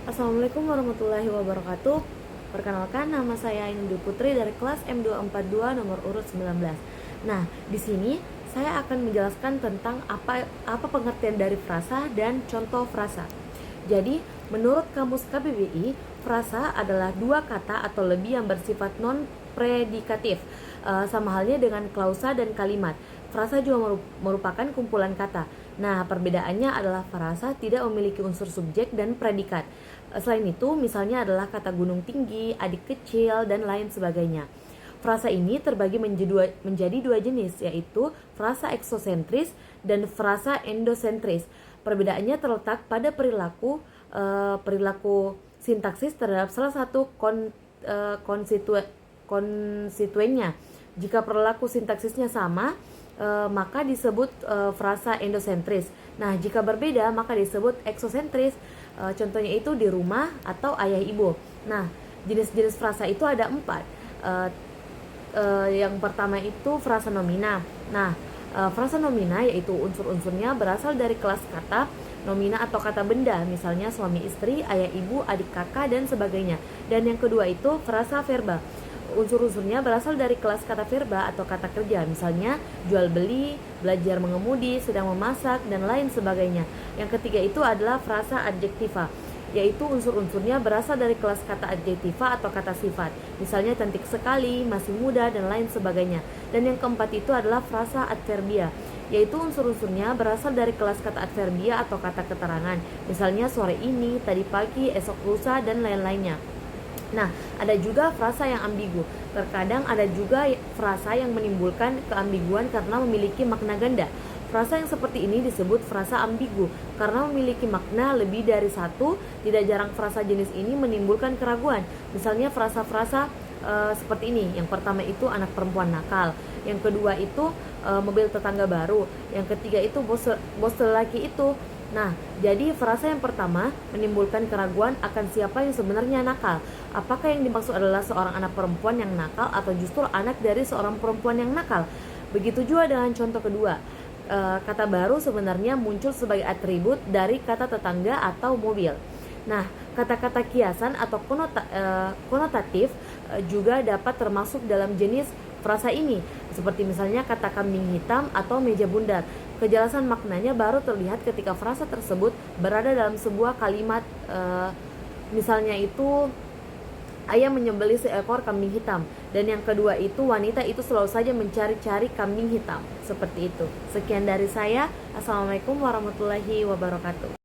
Assalamualaikum warahmatullahi wabarakatuh. Perkenalkan, nama saya Ainul Putri dari kelas M242 nomor urut 19. Nah, di sini saya akan menjelaskan tentang apa pengertian dari frasa dan contoh frasa. Jadi, menurut Kamus KBBI, frasa adalah dua kata atau lebih yang bersifat non-predikatif, sama halnya dengan klausa dan kalimat. Frasa juga merupakan kumpulan kata. Nah, perbedaannya adalah frasa tidak memiliki unsur subjek dan predikat. Selain itu, misalnya adalah kata gunung tinggi, adik kecil, dan lain sebagainya. Frasa ini terbagi menjadi dua jenis, yaitu frasa eksosentris dan frasa endosentris. Perbedaannya terletak pada perilaku sintaksis terhadap salah satu konstituennya. Jika perilaku sintaksisnya sama, maka disebut frasa endosentris. Nah, jika berbeda maka disebut eksosentris. Contohnya itu di rumah atau ayah ibu. Nah, jenis-jenis frasa itu ada 4. Yang pertama itu frasa nomina. Nah, frasa nomina yaitu unsur-unsurnya berasal dari kelas kata nomina atau kata benda, misalnya suami istri, ayah ibu, adik kakak, dan sebagainya. Dan yang kedua itu frasa verba. Unsur-unsurnya berasal dari kelas kata verba atau kata kerja, misalnya jual beli, belajar mengemudi, sedang memasak, dan lain sebagainya. Yang ketiga itu adalah frasa adjektiva, yaitu unsur-unsurnya berasal dari kelas kata adjektiva atau kata sifat, misalnya cantik sekali, masih muda, dan lain sebagainya. Dan yang keempat itu adalah frasa adverbia, yaitu unsur-unsurnya berasal dari kelas kata adverbia atau kata keterangan, misalnya sore ini, tadi pagi, esok lusa, dan lain-lainnya. Nah, ada juga frasa yang ambigu. Terkadang ada juga frasa yang menimbulkan keambiguan karena memiliki makna ganda. Frasa yang seperti ini disebut frasa ambigu karena memiliki makna lebih dari satu. Tidak jarang frasa jenis ini menimbulkan keraguan. Misalnya frasa-frasa seperti ini. Yang pertama itu anak perempuan nakal. Yang kedua itu mobil tetangga baru. Yang ketiga itu bos lelaki itu. Nah, jadi frasa yang pertama menimbulkan keraguan akan siapa yang sebenarnya nakal. Apakah yang dimaksud adalah seorang anak perempuan yang nakal atau justru anak dari seorang perempuan yang nakal? Begitu juga dengan contoh kedua. Kata baru sebenarnya muncul sebagai atribut dari kata tetangga atau mobil. Nah, kata-kata kiasan atau konotatif juga dapat termasuk dalam jenis frasa ini, seperti misalnya kata kambing hitam atau meja bundar. Kejelasan maknanya baru terlihat ketika frasa tersebut berada dalam sebuah kalimat, misalnya itu ayah menyembelih seekor kambing hitam, dan yang kedua itu wanita itu selalu saja mencari-cari kambing hitam. Seperti itu. Sekian dari saya. Assalamualaikum warahmatullahi wabarakatuh.